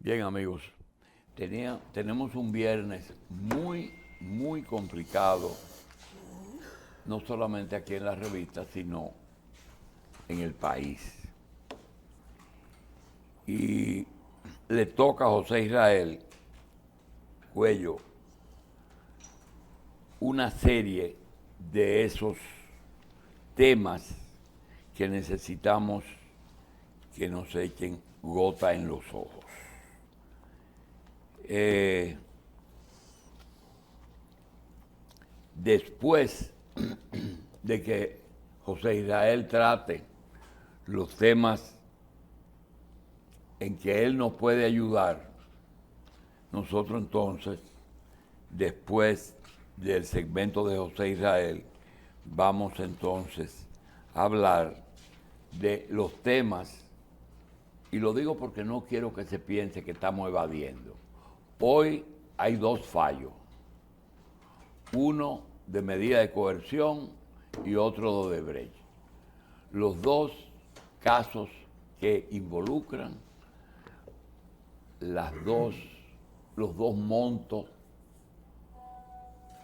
Bien, amigos, tenemos un viernes muy complicado, no solamente aquí en la revista, sino en el país. Y le toca a José Israel Cuello una serie de esos temas que necesitamos que nos echen gota en los ojos. Después de que José Israel trate los temas en que él nos puede ayudar, nosotros entonces, después del segmento de José Israel, vamos entonces a hablar de los temas, y lo digo porque no quiero que se piense que estamos evadiendo. Hoy hay dos fallos, uno de medida de coerción y otro de Odebrecht. Los dos casos que involucran los dos montos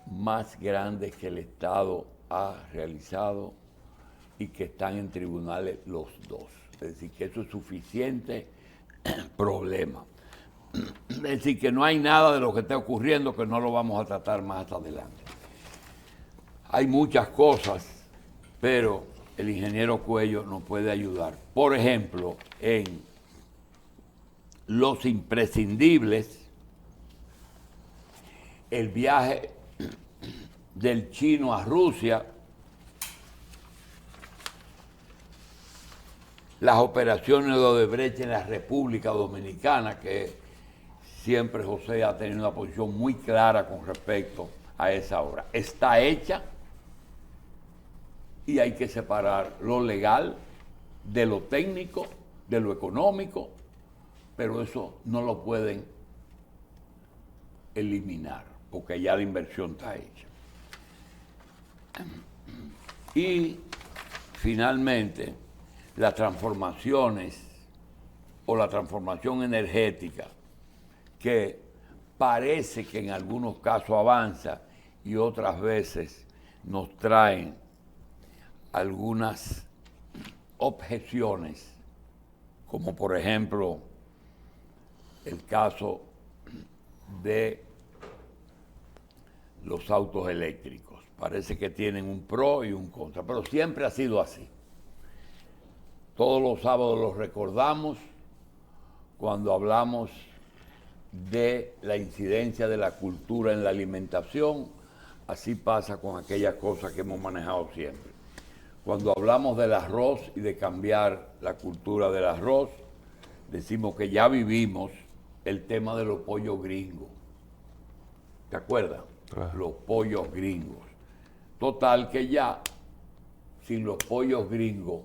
más grandes que el Estado ha realizado y que están en tribunales los dos. Es decir, que eso es suficiente problema. Es decir, que no hay nada de lo que está ocurriendo que no lo vamos a tratar más adelante. Hay muchas cosas, pero el ingeniero Cuello nos puede ayudar. Por ejemplo, en los imprescindibles, el viaje del chino a Rusia, las operaciones de Odebrecht en la República Dominicana, que siempre José ha tenido una posición muy clara con respecto a esa obra. Está hecha y hay que separar lo legal de lo técnico, de lo económico, pero eso no lo pueden eliminar, porque ya la inversión está hecha. Y finalmente, las transformaciones o la transformación energética, que parece que en algunos casos avanza y otras veces nos traen algunas objeciones, como por ejemplo el caso de los autos eléctricos. Parece que tienen un pro y un contra, pero siempre ha sido así. Todos los sábados los recordamos cuando hablamos de la incidencia de la cultura en la alimentación. Así pasa con aquellas cosas que hemos manejado siempre. Cuando hablamos del arroz y de cambiar la cultura del arroz, decimos que ya vivimos el tema de los pollos gringos. ¿Te acuerdas? Claro. Los pollos gringos. Total que ya, sin los pollos gringos,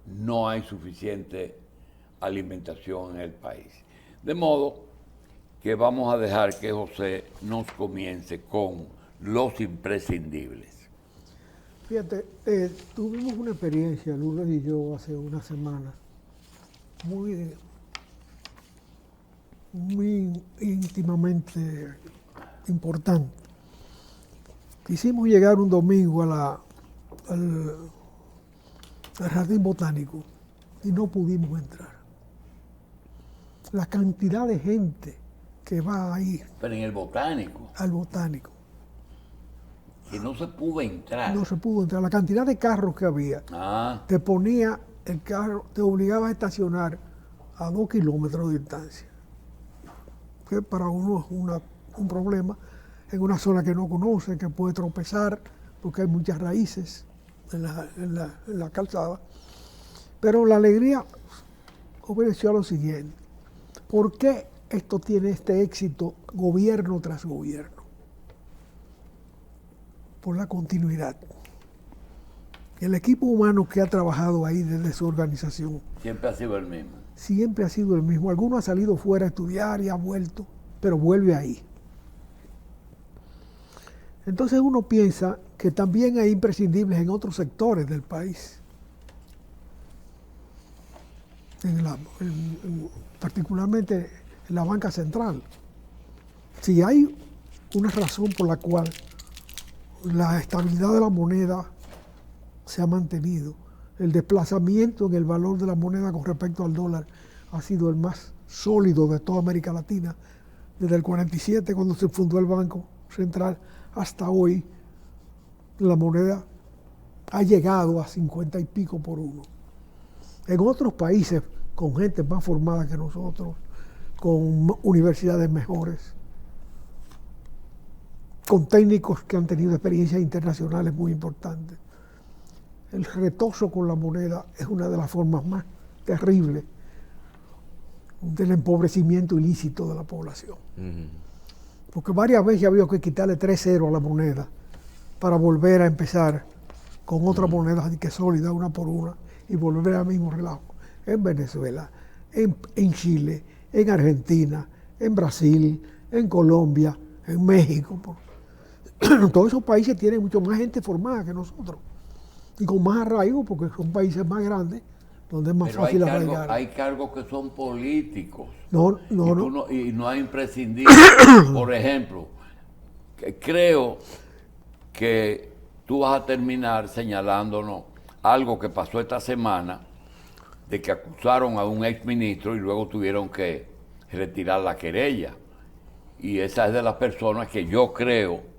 no hay suficiente alimentación en el país. De modo que vamos a dejar que José nos comience con los imprescindibles. Fíjate, tuvimos una experiencia, Lourdes y yo, hace una semana, muy íntimamente importante. Quisimos llegar un domingo al Jardín Botánico y no pudimos entrar. La cantidad de gente que va a ir. Pero en el Botánico. Al Botánico. Que no se pudo entrar. No se pudo entrar. La cantidad de carros que había. Te ponía el carro, te obligaba a estacionar a 2 kilómetros de distancia. Que para uno es un problema en una zona que no conoce, que puede tropezar, porque hay muchas raíces en la calzada. Pero la alegría obedeció a lo siguiente. ¿Por qué esto tiene este éxito gobierno tras gobierno? Por la continuidad. El equipo humano que ha trabajado ahí desde su organización siempre ha sido el mismo. Siempre ha sido el mismo. Alguno ha salido fuera a estudiar y ha vuelto, pero vuelve ahí. Entonces uno piensa que también hay imprescindibles en otros sectores del país. Particularmente en la banca central. Si hay una razón por la cual la estabilidad de la moneda se ha mantenido, el desplazamiento en el valor de la moneda con respecto al dólar ha sido el más sólido de toda América Latina, desde el 47, cuando se fundó el Banco Central, hasta hoy, la moneda ha llegado a 50 y pico por uno. En otros países, con gente más formada que nosotros, con universidades mejores, con técnicos que han tenido experiencias internacionales muy importantes, el retozo con la moneda es una de las formas más terribles del empobrecimiento ilícito de la población. Porque varias veces ha habido que quitarle 3 ceros a la moneda para volver a empezar con otra moneda que sólida, una por una, y volver al mismo relajo. En Venezuela, en Chile, en Argentina, en Brasil, en Colombia, en México. Todos esos países tienen mucho más gente formada que nosotros y con más arraigo porque son países más grandes donde es más fácil arraigar. Hay cargos que son políticos no. Y no hay imprescindibles. Por ejemplo, creo que tú vas a terminar señalándonos algo que pasó esta semana, de que acusaron a un exministro y luego tuvieron que retirar la querella. Y esa es de las personas que yo creo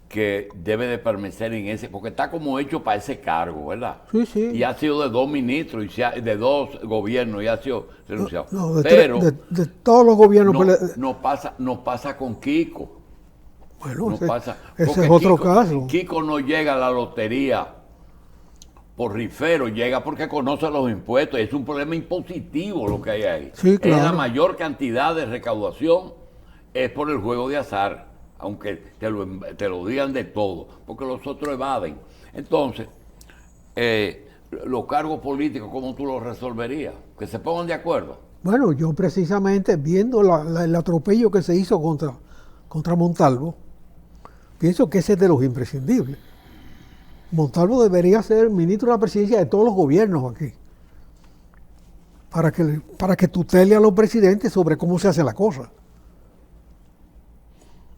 que debe de permanecer en ese, porque está como hecho para ese cargo, ¿verdad? Sí. Y ha sido de 2 ministros, de 2 gobiernos, y ha sido renunciado. De todos los gobiernos. No pasa con Kiko. Bueno, Pasa. Ese es otro caso. Kiko no llega a la lotería por rifero, llega porque conoce los impuestos. Es un problema impositivo lo que hay ahí. Sí, claro. Es la mayor cantidad de recaudación, es por el juego de azar, aunque te lo digan de todo, porque los otros evaden. Entonces, los cargos políticos, ¿cómo tú los resolverías? Que se pongan de acuerdo. Bueno, yo precisamente viendo el atropello que se hizo contra Montalvo, pienso que ese es de los imprescindibles. Montalvo debería ser ministro de la presidencia de todos los gobiernos aquí, para que tutele a los presidentes sobre cómo se hace la cosa.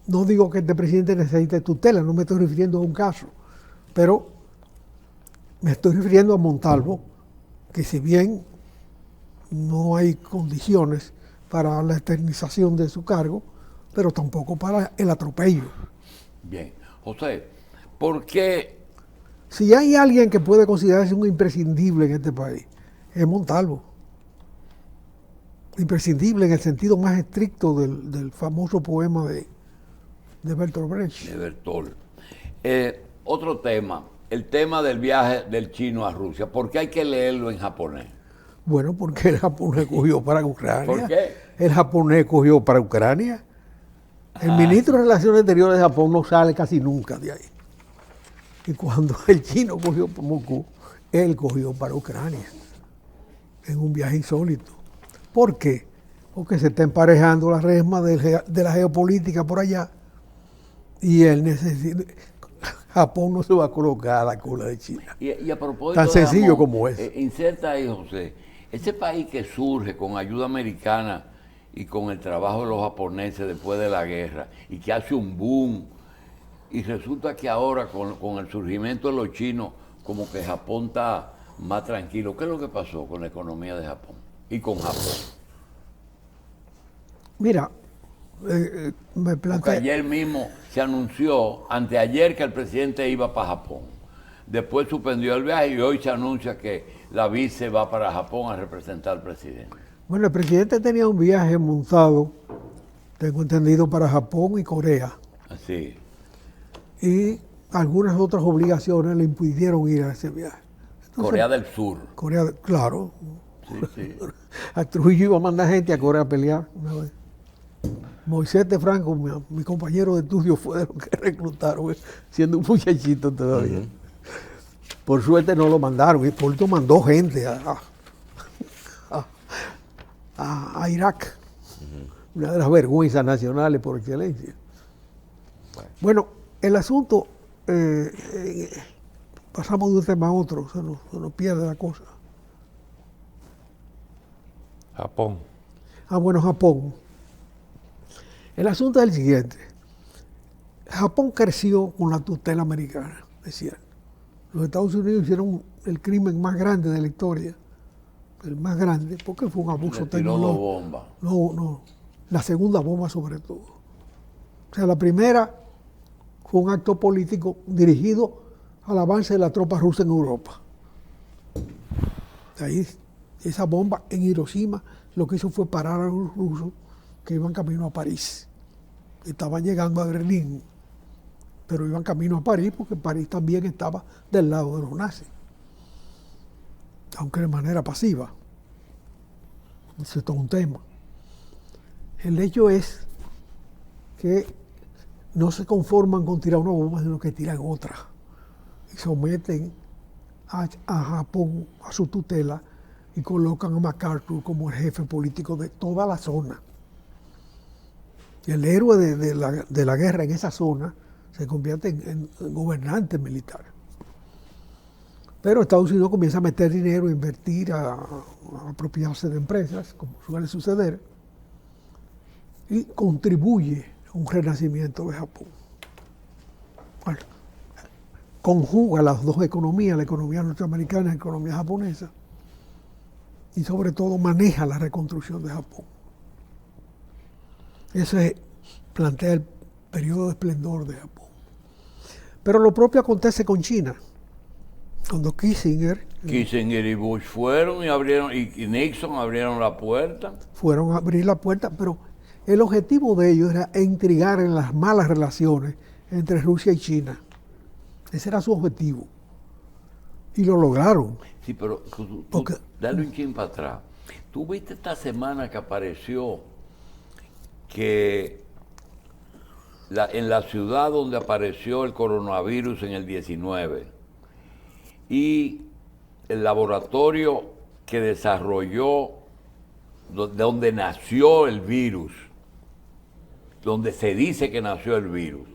No digo que este presidente necesite tutela, no me estoy refiriendo a un caso, pero me estoy refiriendo a Montalvo, que si bien no hay condiciones para la eternización de su cargo, pero tampoco para el atropello. Bien. José, ¿por qué? Si hay alguien que puede considerarse un imprescindible en este país, es Montalvo. Imprescindible en el sentido más estricto del famoso poema de Bertolt Brecht. De Bertolt. Otro tema, el tema del viaje del chino a Rusia. ¿Por qué hay que leerlo en japonés? Bueno, porque el japonés cogió para Ucrania. ¿Por qué? El japonés cogió para Ucrania. El ministro de Relaciones Exteriores de Japón no sale casi nunca de ahí. Y cuando el chino cogió para Moscú, él cogió para Ucrania. En un viaje insólito. ¿Por qué? Porque se está emparejando la resma de la geopolítica por allá. Y él necesita. Japón no se va a colocar a la cola de China. Y a propósito tan sencillo como es. Inserta ahí, José, ese país que surge con ayuda americana y con el trabajo de los japoneses después de la guerra y que hace un boom, y resulta que ahora con el surgimiento de los chinos, como que Japón está más tranquilo. ¿Qué es lo que pasó con la economía de Japón y con Japón? Mira, me planteé. Porque ayer mismo se anunció, anteayer, que el presidente iba para Japón. Después suspendió el viaje y hoy se anuncia que la vice va para Japón a representar al presidente. Bueno, el presidente tenía un viaje montado, tengo entendido, para Japón y Corea. Así. Y algunas otras obligaciones le impidieron ir a ese viaje. Entonces, Corea del Sur. Claro. Sí. A Trujillo iba a mandar gente a Corea a pelear una vez. Moisés de Franco, mi compañero de estudio, fue de los que reclutaron, siendo un muchachito todavía. Por suerte no lo mandaron, y Hipólito mandó gente a Irak, una de las vergüenzas nacionales por excelencia. Bueno, el asunto, pasamos de un tema a otro, se nos pierde la cosa. Japón. Bueno, Japón. El asunto es el siguiente. Japón creció con la tutela americana, decían. Los Estados Unidos hicieron el crimen más grande de la historia. El más grande, porque fue un abuso tecnológico. Bomba. No. La segunda bomba sobre todo. O sea, la primera fue un acto político dirigido al avance de la tropa rusa en Europa. De ahí, esa bomba en Hiroshima lo que hizo fue parar a los rusos que iban camino a París. Estaban llegando a Berlín, pero iban camino a París porque París también estaba del lado de los nazis, aunque de manera pasiva. Eso es todo un tema. El hecho es que no se conforman con tirar una bomba, sino que tiran otra y someten a Japón a su tutela y colocan a MacArthur como el jefe político de toda la zona. Y el héroe de la guerra en esa zona se convierte en gobernante militar. Pero Estados Unidos comienza a meter dinero, a invertir, a apropiarse de empresas, como suele suceder, y contribuye a un renacimiento de Japón. Bueno, conjuga las dos economías, la economía norteamericana y la economía japonesa, y sobre todo maneja la reconstrucción de Japón. Ese plantea el periodo de esplendor de Japón. Pero lo propio acontece con China. Cuando Kissinger y Bush fueron y abrieron, y Nixon abrieron la puerta. Fueron a abrir la puerta, pero el objetivo de ellos era intrigar en las malas relaciones entre Rusia y China. Ese era su objetivo. Y lo lograron. Sí, pero dale un chin para atrás. ¿Tú viste esta semana que apareció que en la ciudad donde apareció el coronavirus en el 19 y el laboratorio que desarrolló, donde nació el virus, donde se dice que nació el virus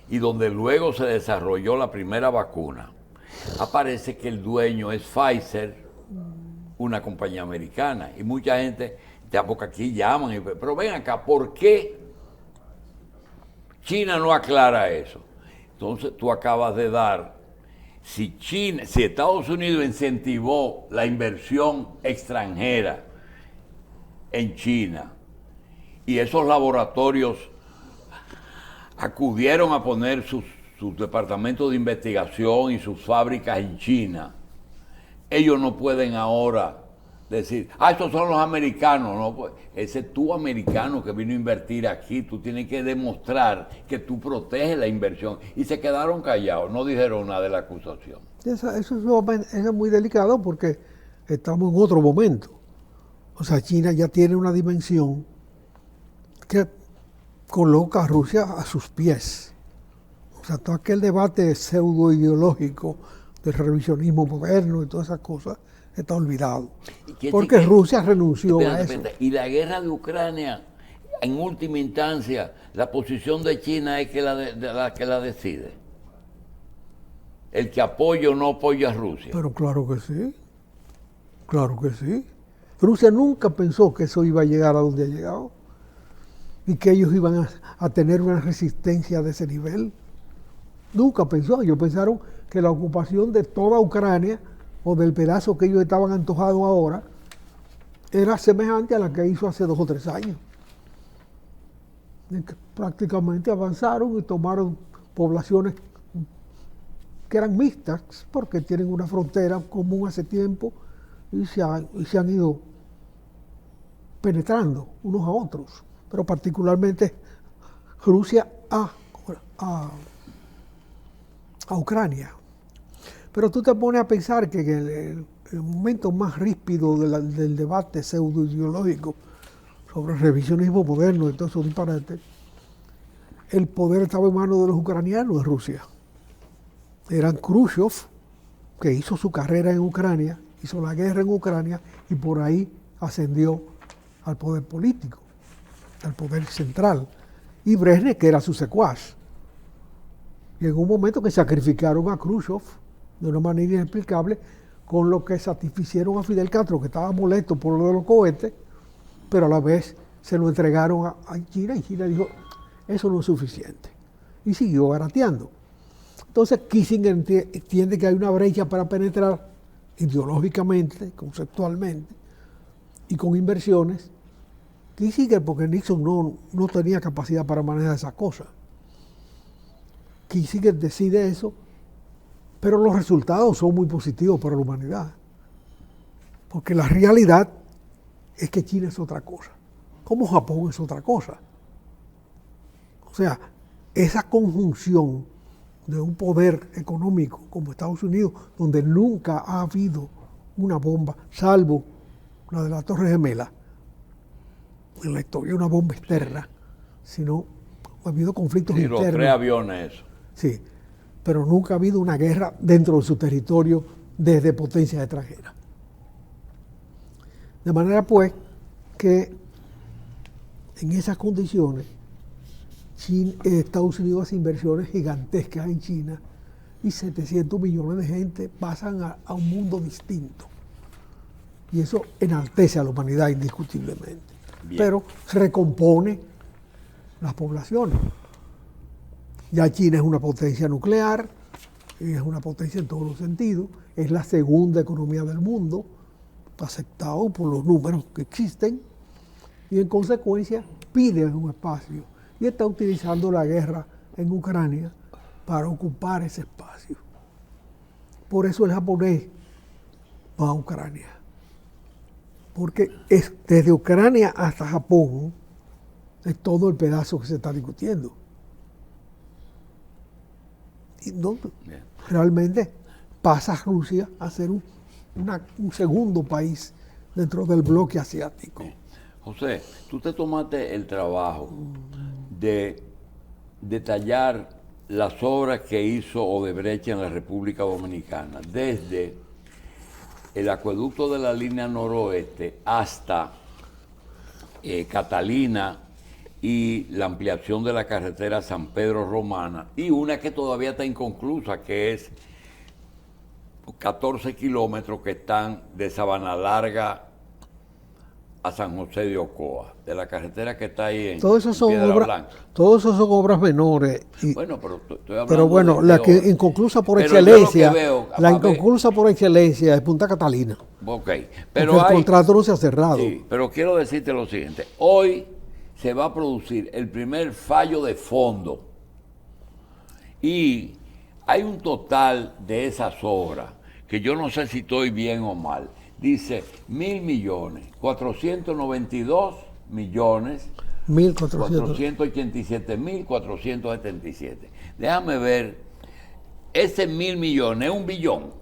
y donde luego se desarrolló la primera vacuna, aparece que el dueño es Pfizer, una compañía americana, y mucha gente, ya porque aquí llaman, pero ven acá, ¿por qué China no aclara eso? Entonces tú acabas de dar, si Estados Unidos incentivó la inversión extranjera en China y esos laboratorios acudieron a poner sus departamentos de investigación y sus fábricas en China, ellos no pueden ahora decir, estos son los americanos. No, pues, ese es tu americano que vino a invertir aquí, tú tienes que demostrar que tú proteges la inversión. Y se quedaron callados, no dijeron nada de la acusación. Eso es muy delicado porque estamos en otro momento. O sea, China ya tiene una dimensión que coloca a Rusia a sus pies. O sea, todo aquel debate pseudo-ideológico del revisionismo moderno y todas esas cosas está olvidado. Porque Rusia renunció a eso. Y la guerra de Ucrania, en última instancia, la posición de China es que la que la decide. El que apoya o no apoya a Rusia. Pero claro que sí. Claro que sí. Rusia nunca pensó que eso iba a llegar a donde ha llegado y que ellos iban a tener una resistencia de ese nivel. Nunca pensó. Ellos pensaron que la ocupación de toda Ucrania o del pedazo que ellos estaban antojados ahora era semejante a la que hizo hace 2 o 3 años. Prácticamente avanzaron y tomaron poblaciones que eran mixtas porque tienen una frontera común hace tiempo y se han ido penetrando unos a otros, pero particularmente Rusia a Ucrania. Pero tú te pones a pensar que en el momento más ríspido del debate pseudo-ideológico sobre el revisionismo moderno y todo eso disparate, el poder estaba en manos de los ucranianos de Rusia. Eran Khrushchev, que hizo su carrera en Ucrania, hizo la guerra en Ucrania y por ahí ascendió al poder político, al poder central. Y Brezhnev, que era su secuaz. Y en un momento que sacrificaron a Khrushchev de una manera inexplicable, con lo que satisficieron a Fidel Castro, que estaba molesto por lo de los cohetes, pero a la vez se lo entregaron a China y China dijo, eso no es suficiente. Y siguió barateando. Entonces Kissinger entiende que hay una brecha para penetrar ideológicamente, conceptualmente y con inversiones. Kissinger, porque Nixon no tenía capacidad para manejar esas cosas. Kissinger decide eso, pero los resultados son muy positivos para la humanidad. Porque la realidad es que China es otra cosa, como Japón es otra cosa. O sea, esa conjunción de un poder económico como Estados Unidos, donde nunca ha habido una bomba, salvo la de la Torre Gemela, en la historia una bomba externa, sino ha habido conflictos internos. Los 3 aviones, eso. Sí, pero nunca ha habido una guerra dentro de su territorio desde potencias extranjeras. De manera pues que en esas condiciones Estados Unidos hace inversiones gigantescas en China y 700 millones de gente pasan a un mundo distinto. Y eso enaltece a la humanidad indiscutiblemente. Bien. Pero recompone las poblaciones. Ya China es una potencia nuclear, es una potencia en todos los sentidos, es la segunda economía del mundo, aceptado por los números que existen, y en consecuencia pide un espacio y está utilizando la guerra en Ucrania para ocupar ese espacio. Por eso el japonés va a Ucrania, porque es desde Ucrania hasta Japón es todo el pedazo que se está discutiendo. Y no, realmente pasa Rusia a ser un segundo país dentro del bloque asiático. José, tú te tomaste el trabajo de detallar las obras que hizo Odebrecht en la República Dominicana, desde el acueducto de la línea noroeste hasta Catalina y la ampliación de la carretera San Pedro Romana, y una que todavía está inconclusa, que es 14 kilómetros que están de Sabana Larga a San José de Ocoa, de la carretera que está ahí en Piedra Blanca. Todos esos son obras menores. Bueno, pero estoy hablando pero bueno, la que inconclusa por excelencia, la inconclusa por excelencia es Punta Catalina. Ok, pero porque el contrato no se ha cerrado. Sí, pero quiero decirte lo siguiente. Hoy se va a producir el primer fallo de fondo y hay un total de esas obras que yo no sé si estoy bien o mal. Dice 1.000 millones, 492 millones, 487.477. Déjame ver, ese 1.000 millones es un billón.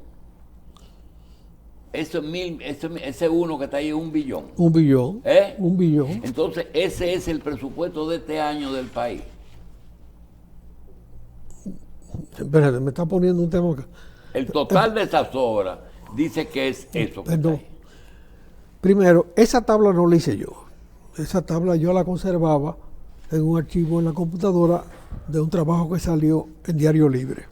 Ese uno que está ahí es un billón. Un billón. Un billón. Entonces, ese es el presupuesto de este año del país. Espérate, me está poniendo un tema acá. El total de esas obras dice que es eso. Perdón. Primero, esa tabla no la hice yo. Esa tabla yo la conservaba en un archivo en la computadora de un trabajo que salió en Diario Libre.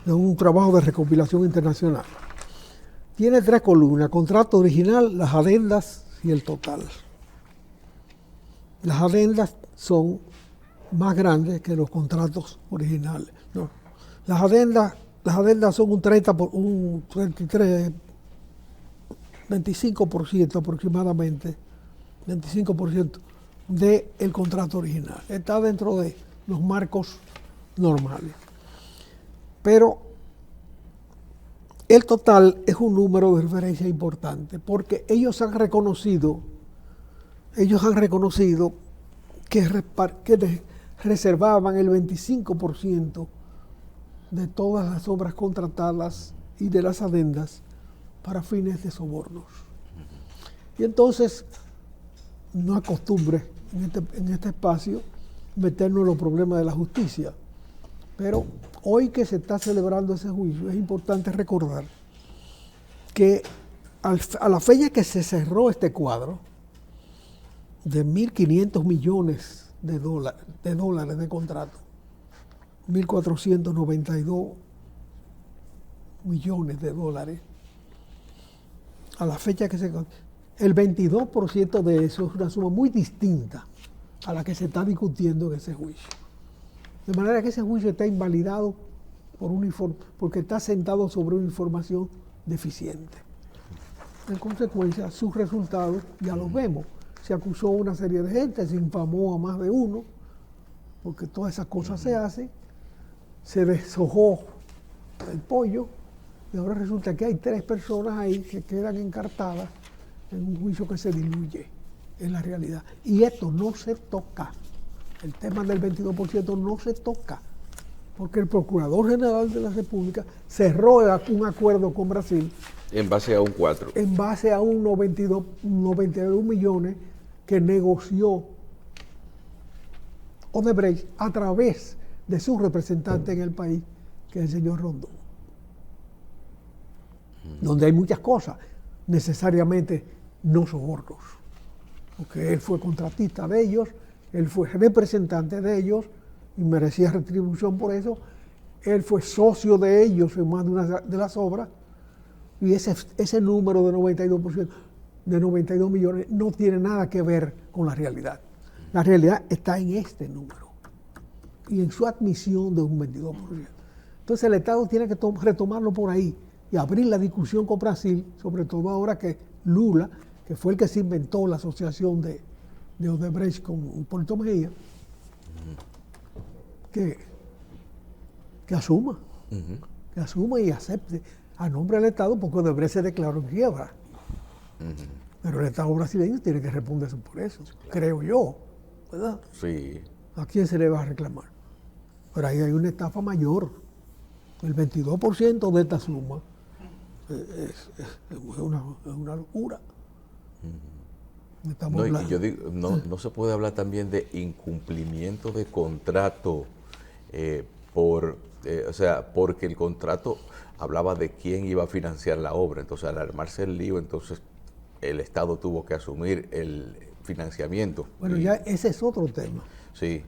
De un trabajo de recopilación internacional. Tiene 3 columnas: contrato original, las adendas y el total. Las adendas son más grandes que los contratos originales. No. Las adendas son un 25% aproximadamente, 25% del contrato original. Está dentro de los marcos normales. Pero el total es un número de referencia importante porque ellos han reconocido que reservaban el 25% de todas las obras contratadas y de las adendas para fines de sobornos. Y entonces no acostumbre en este espacio meternos en los problemas de la justicia. Pero hoy que se está celebrando ese juicio, es importante recordar que a la fecha que se cerró este cuadro de 1.500 millones de dólares de contrato, 1.492 millones de dólares, a la fecha que el 22% de eso es una suma muy distinta a la que se está discutiendo en ese juicio. De manera que ese juicio está invalidado porque está sentado sobre una información deficiente. En consecuencia, sus resultados ya los vemos. Se acusó a una serie de gente, se infamó a más de uno, porque todas esas cosas se hacen. Se deshojó el pollo y ahora resulta que hay 3 personas ahí que quedan encartadas en un juicio que se diluye en la realidad. Y esto no se toca. El tema del 22% no se toca, porque el Procurador General de la República cerró un acuerdo con Brasil. En base a un 4. En base a un 92 millones que negoció Odebrecht a través de su representante en el país, que es el señor Rondón. Donde hay muchas cosas, necesariamente no sobornos, porque él fue contratista de ellos, él fue representante de ellos y merecía retribución por eso. Él fue socio de ellos en más de una de las obras y ese número de 92%, de 92 millones no tiene nada que ver con la realidad. La realidad está en este número y en su admisión de un 22%. Entonces el Estado tiene que retomarlo por ahí y abrir la discusión con Brasil, sobre todo ahora que Lula, que fue el que se inventó la asociación de Odebrecht con Hipólito Mejía, que asuma y acepte a nombre del Estado, porque Odebrecht se declaró en quiebra. Pero el Estado brasileño tiene que responder por eso, creo yo, ¿verdad? Sí. ¿A quién se le va a reclamar? Pero ahí hay una estafa mayor. El 22% de esta suma es una locura. No, y yo digo, no se puede hablar también de incumplimiento de contrato o sea, porque el contrato hablaba de quién iba a financiar la obra. Entonces, al armarse el lío, entonces el Estado tuvo que asumir el financiamiento. Bueno, ya ese es otro tema. Sí,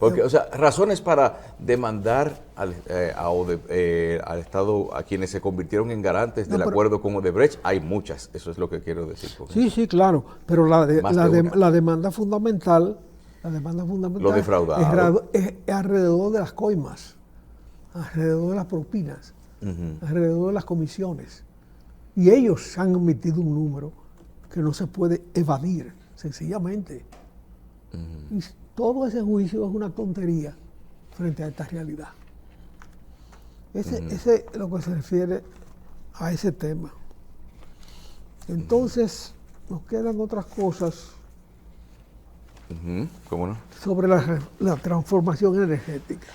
porque, o sea, razones para demandar al Estado, a quienes se convirtieron en garantes del acuerdo con Odebrecht, hay muchas, eso es lo que quiero decir. Sí, claro, pero la demanda fundamental, lo defraudado, es alrededor de las coimas, alrededor de las propinas, alrededor de las comisiones. Y ellos han emitido un número que no se puede evadir, sencillamente. Y todo ese juicio es una tontería frente a esta realidad. Ese es lo que se refiere a ese tema. Entonces, nos quedan otras cosas ¿cómo no? sobre la transformación energética.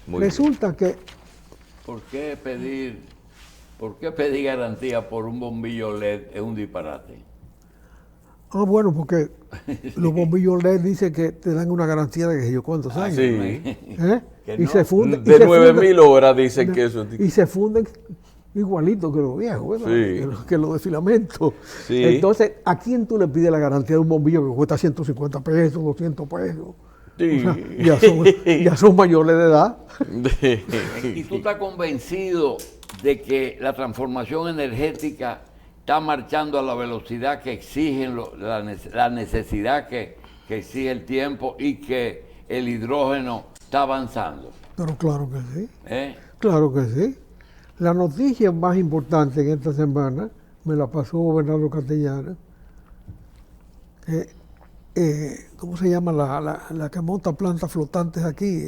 Resulta que... ¿Por qué pedir garantía por un bombillo LED es un disparate? Bueno, porque los bombillos LED dicen que te dan una garantía de que yo cuántos años. Sí. Y se funden. De 9.000 horas dicen que eso. Y se funden igualito que los viejos, ¿verdad? Sí. Que los de filamento. Sí. Entonces, ¿a quién tú le pides la garantía de un bombillo que cuesta 150 pesos, 200 pesos? Sí. O sea, ya son mayores de edad. ¿Y tú estás convencido de que la transformación energética está marchando a la velocidad que exigen la necesidad que exige el tiempo y que el hidrógeno está avanzando? Pero claro que sí. Claro que sí. La noticia más importante en esta semana me la pasó Bernardo Castellana. ¿Cómo se llama la que monta plantas flotantes aquí?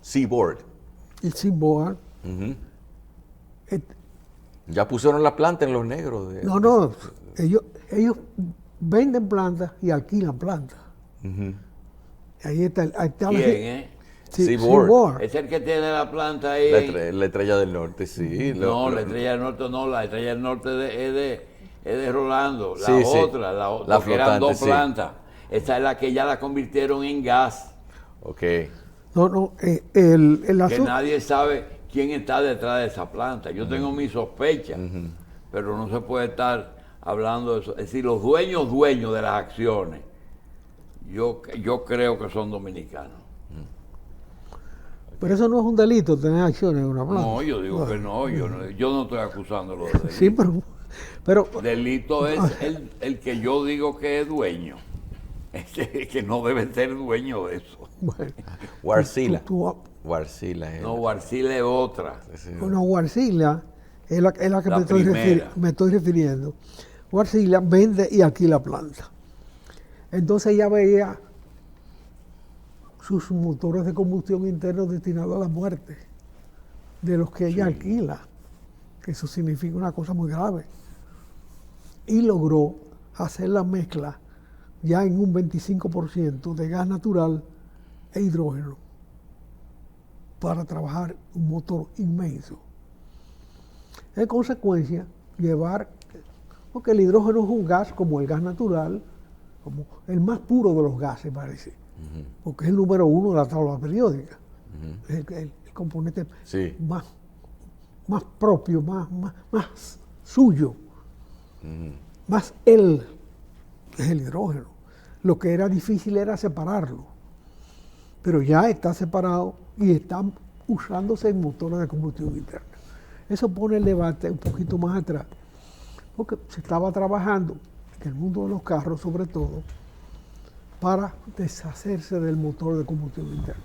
Seaboard. El Seaboard. Ya pusieron la planta en Los Negros. No, ellos venden plantas y alquilan plantas. Ahí está ¿Quién, Seaboard. Es el que tiene la planta ahí. La Estrella del Norte, sí. La Estrella del Norte no, la Estrella del Norte es de Rolando. La que eran dos plantas. Esa es la que ya la convirtieron en gas. Ok. El que asunto... nadie sabe quién está detrás de esa planta. Yo tengo mis sospechas, pero no se puede estar hablando de eso. Es decir, los dueños de las acciones, yo creo que son dominicanos. Pero eso no es un delito, tener acciones en una planta. No, yo digo que no, yo no estoy acusándolo de delito. Sí, pero delito es el que yo digo que es dueño. Que no debe ser dueño de eso. Bueno, Wartsila. Wartsila es. No, Wartsila es otra. Bueno, Wartsila es la que me estoy refiriendo. Wartsila vende y alquila planta. Entonces ella veía sus motores de combustión internos destinados a la muerte de los que ella alquila. Eso significa una cosa muy grave. Y logró hacer la mezcla ya en un 25% de gas natural e hidrógeno para trabajar un motor inmenso. En consecuencia, porque el hidrógeno es un gas como el gas natural, como el más puro de los gases, parece, porque es el número 1 de la tabla periódica, es el componente más propio, más suyo, más él, es el hidrógeno. Lo que era difícil era separarlo, pero ya está separado y está usándose en motores de combustión interna. Eso pone el debate un poquito más atrás, porque se estaba trabajando en el mundo de los carros, sobre todo, para deshacerse del motor de combustión interna.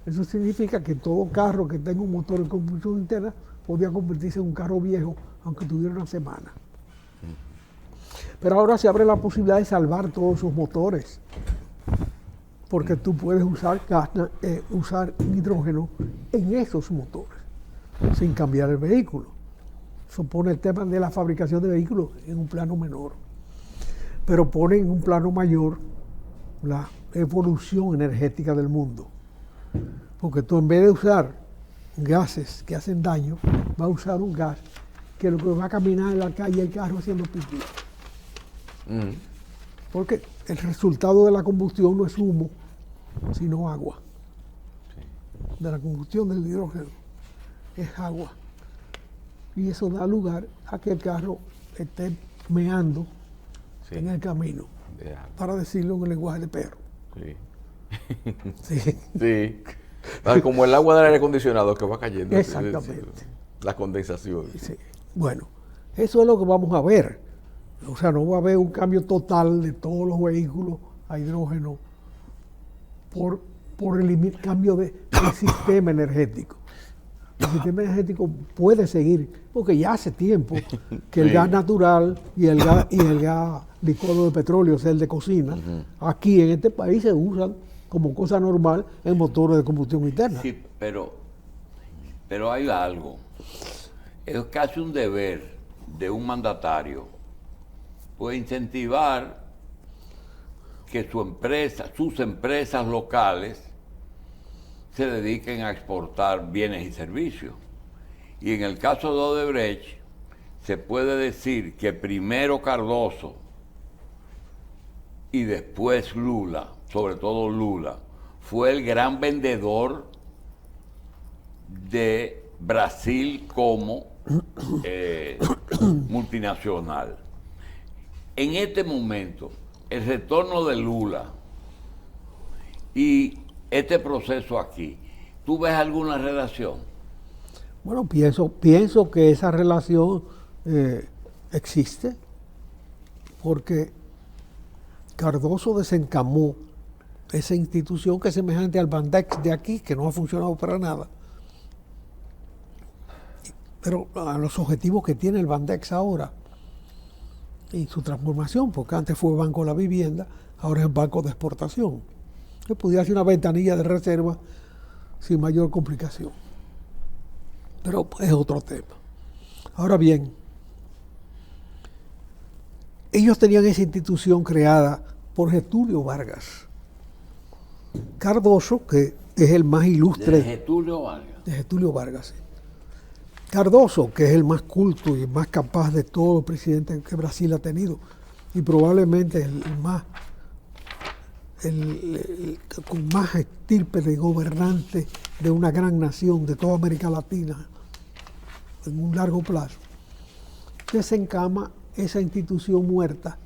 Eso significa que todo carro que tenga un motor de combustión interna podía convertirse en un carro viejo, aunque tuviera una semana. Pero ahora se abre la posibilidad de salvar todos esos motores, porque tú puedes usar hidrógeno en esos motores, sin cambiar el vehículo. Eso pone el tema de la fabricación de vehículos en un plano menor, pero pone en un plano mayor la evolución energética del mundo. Porque tú, en vez de usar gases que hacen daño, vas a usar un gas que lo que va a caminar en la calle el carro haciendo pipí. Porque el resultado de la combustión no es humo, sino agua. De la combustión del hidrógeno es agua. Y eso da lugar a que el carro esté meando en el camino, para decirlo en el lenguaje de perro. Sí. Como el agua del aire acondicionado que va cayendo. Exactamente. La condensación. Sí. Bueno, eso es lo que vamos a ver. O sea, no va a haber un cambio total de todos los vehículos a hidrógeno por el cambio del sistema energético. El sistema energético puede seguir, porque ya hace tiempo que el gas natural y el gas licuado de petróleo, o sea, el de cocina, aquí en este país se usan como cosa normal en motores de combustión interna. Sí, pero hay algo. Es casi un deber de un mandatario, pues incentivar que sus empresas locales se dediquen a exportar bienes y servicios. Y en el caso de Odebrecht, se puede decir que primero Cardoso y después Lula, sobre todo Lula, fue el gran vendedor de Brasil como multinacional. En este momento, el retorno de Lula y este proceso aquí, ¿tú ves alguna relación? Bueno, pienso que esa relación existe, porque Cardoso desencamó esa institución que es semejante al Bandex de aquí, que no ha funcionado para nada. Pero a los objetivos que tiene el Bandex ahora y su transformación, porque antes fue Banco de la Vivienda, ahora es Banco de Exportación. Que pudiera ser una ventanilla de reserva sin mayor complicación. Pero es otro tema. Ahora bien, ellos tenían esa institución creada por Getúlio Vargas. Cardoso, que es el más ilustre. ¿De Getúlio Vargas? De Getúlio Vargas, sí. Cardoso, que es el más culto y más capaz de todos los presidentes que Brasil ha tenido, y probablemente el más con más estirpe de gobernante de una gran nación de toda América Latina en un largo plazo, desencama esa institución muerta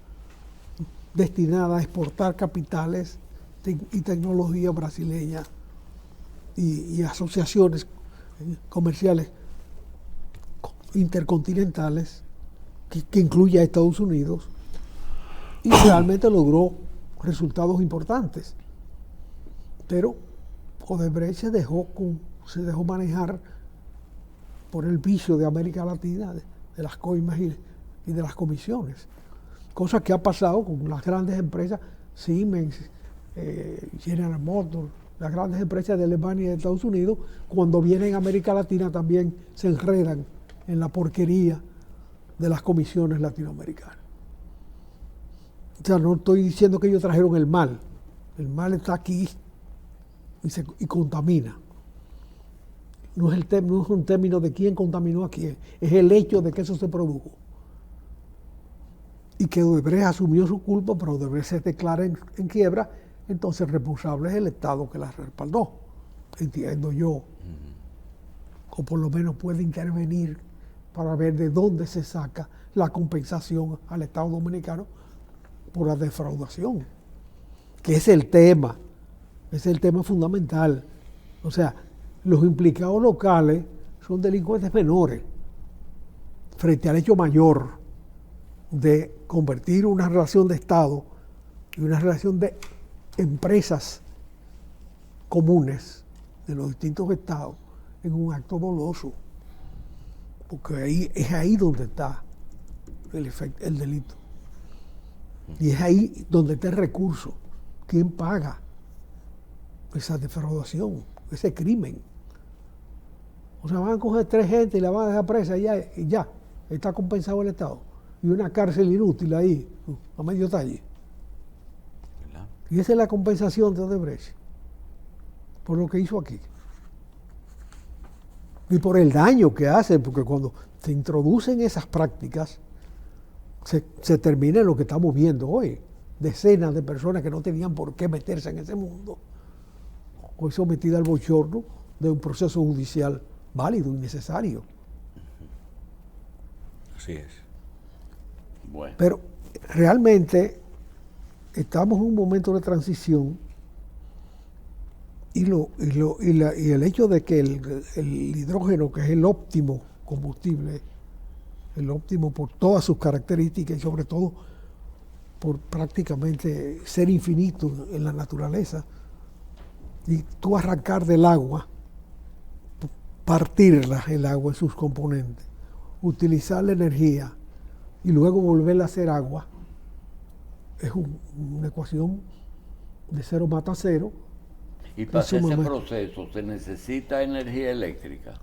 destinada a exportar capitales y tecnología brasileña y asociaciones comerciales intercontinentales que incluye a Estados Unidos, y realmente logró resultados importantes. Pero Odebrecht se dejó manejar por el vicio de América Latina, de las coimas y de las comisiones. Cosa que ha pasado con las grandes empresas, Siemens, General Motors, las grandes empresas de Alemania y de Estados Unidos, cuando vienen a América Latina también se enredan en la porquería de las comisiones latinoamericanas. O sea, no estoy diciendo que ellos trajeron el mal está aquí y contamina. No es un término de quién contaminó a quién, es el hecho de que eso se produjo. Y que Odebrecht asumió su culpa, pero Odebrecht se declara en quiebra, entonces el responsable es el Estado que la respaldó, entiendo yo. O por lo menos puede intervenir para ver de dónde se saca la compensación al Estado dominicano por la defraudación, que es el tema fundamental. O sea, los implicados locales son delincuentes menores frente al hecho mayor de convertir una relación de Estado y una relación de empresas comunes de los distintos estados en un acto doloso, porque es ahí donde está el delito, y es ahí donde está el recurso. ¿Quién paga esa defraudación, ese crimen? O sea, van a coger 3 gente y la van a dejar presa y ya está compensado el Estado, y una cárcel inútil ahí a medio talle. ¿Verdad? Y esa es la compensación de Odebrecht por lo que hizo aquí y por el daño que hace, porque cuando se introducen esas prácticas se termina en lo que estamos viendo hoy: decenas de personas que no tenían por qué meterse en ese mundo, hoy sometidas al bochorno de un proceso judicial válido y necesario. Así es. Bueno. Pero realmente estamos en un momento de transición, y el hecho de que el hidrógeno, que es el óptimo combustible, el óptimo por todas sus características y sobre todo por prácticamente ser infinito en la naturaleza, y tú arrancar del agua, partirla, el agua en sus componentes, utilizar la energía y luego volverla a hacer agua, es una ecuación de cero mata cero. Y para hacer ese proceso se necesita energía eléctrica.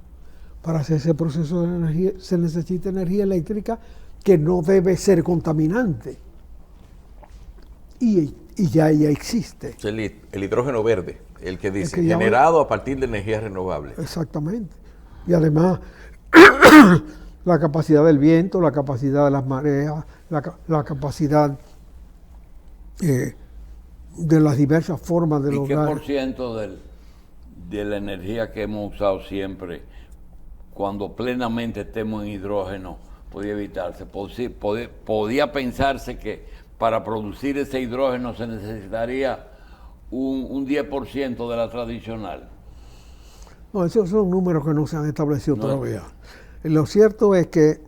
Para hacer ese proceso de energía se necesita energía eléctrica, que no debe ser contaminante. Y ya existe. El hidrógeno verde, el que dice, generado a partir de energías renovables. Exactamente. Y además, la capacidad del viento, la capacidad de las mareas, la capacidad de las diversas formas de lograr. ¿Y qué por ciento de la energía que hemos usado siempre, cuando plenamente estemos en hidrógeno, podía evitarse? Podía pensarse que para producir ese hidrógeno se necesitaría un 10% de la tradicional. No, esos son números que no se han establecido todavía. Lo cierto es que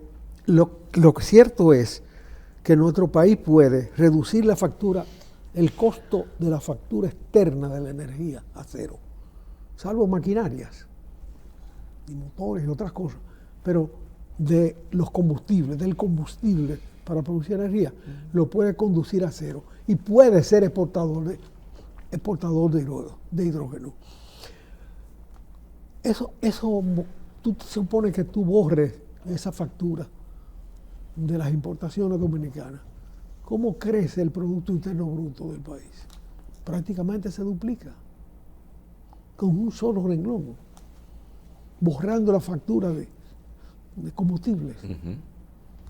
nuestro país puede reducir la factura, el costo de la factura externa de la energía a cero, salvo maquinarias y motores y otras cosas, pero de los combustibles, del combustible para producir energía, lo puede conducir a cero y puede ser exportador de hidrógeno. Eso tú te supone que tú borres esa factura de las importaciones dominicanas. ¿Cómo crece el Producto Interno Bruto del país? Prácticamente se duplica con un solo renglón, borrando la factura de combustibles.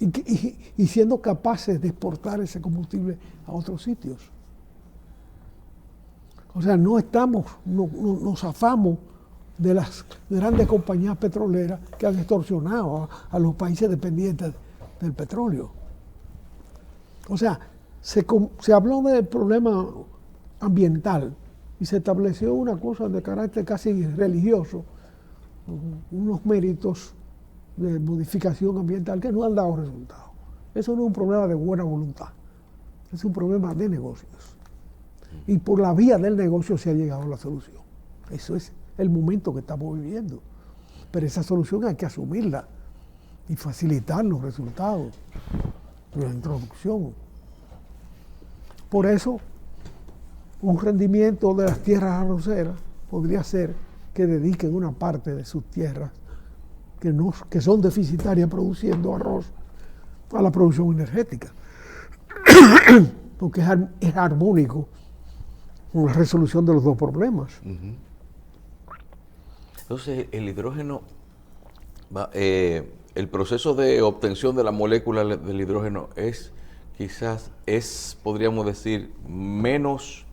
Y siendo capaces de exportar ese combustible a otros sitios. O sea, nos zafamos de las grandes compañías petroleras que han extorsionado a los países dependientes del petróleo. O sea, se habló del problema ambiental y se estableció una cosa de carácter casi religioso, unos méritos de modificación ambiental que no han dado resultados. Eso no es un problema de buena voluntad, es un problema de negocios. Y por la vía del negocio se ha llegado a la solución. Eso es el momento que estamos viviendo. Pero esa solución hay que asumirla y facilitar los resultados de la introducción. Por eso, un rendimiento de las tierras arroceras podría ser que dediquen una parte de sus tierras que son deficitarias produciendo arroz a la producción energética, porque es armónico con la resolución de los dos problemas. Entonces, el hidrógeno, el proceso de obtención de la molécula del hidrógeno podríamos decir, menos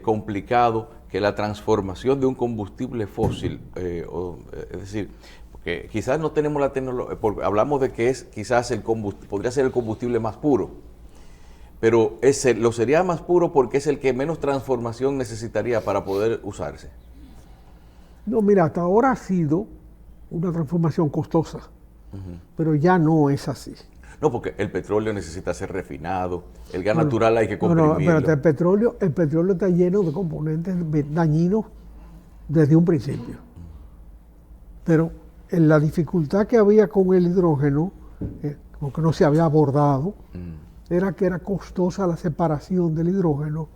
complicado que la transformación de un combustible fósil, es decir, porque quizás no tenemos la tecnología, hablamos de que podría ser el combustible más puro, pero lo sería más puro porque es el que menos transformación necesitaría para poder usarse. No, mira, hasta ahora ha sido una transformación costosa, pero ya no es así. No, porque el petróleo necesita ser refinado, el gas natural hay que comprimirlo. No, espérate, el petróleo está lleno de componentes dañinos desde un principio. Pero la dificultad que había con el hidrógeno, porque no se había abordado, era que era costosa la separación del hidrógeno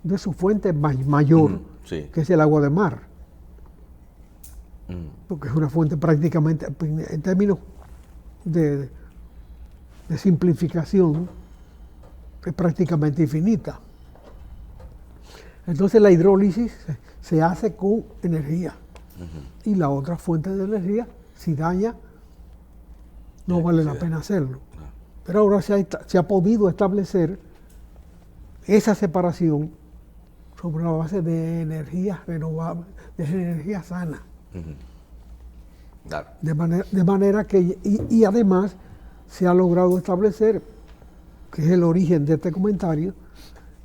de su fuente mayor, sí, que es el agua de mar. Porque es una fuente prácticamente, en términos de simplificación, es prácticamente infinita. Entonces la hidrólisis se hace con energía. Y la otra fuente de energía, si daña, no vale la pena hacerlo. Pero ahora se ha podido establecer esa separación sobre la base de energías renovables, de energía sana. Claro. De manera que, y además se ha logrado establecer, que es el origen de este comentario,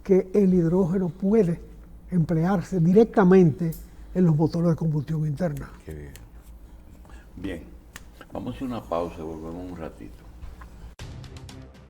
que el hidrógeno puede emplearse directamente en los motores de combustión interna. Qué bien. Bien, vamos a una pausa y volvemos un ratito.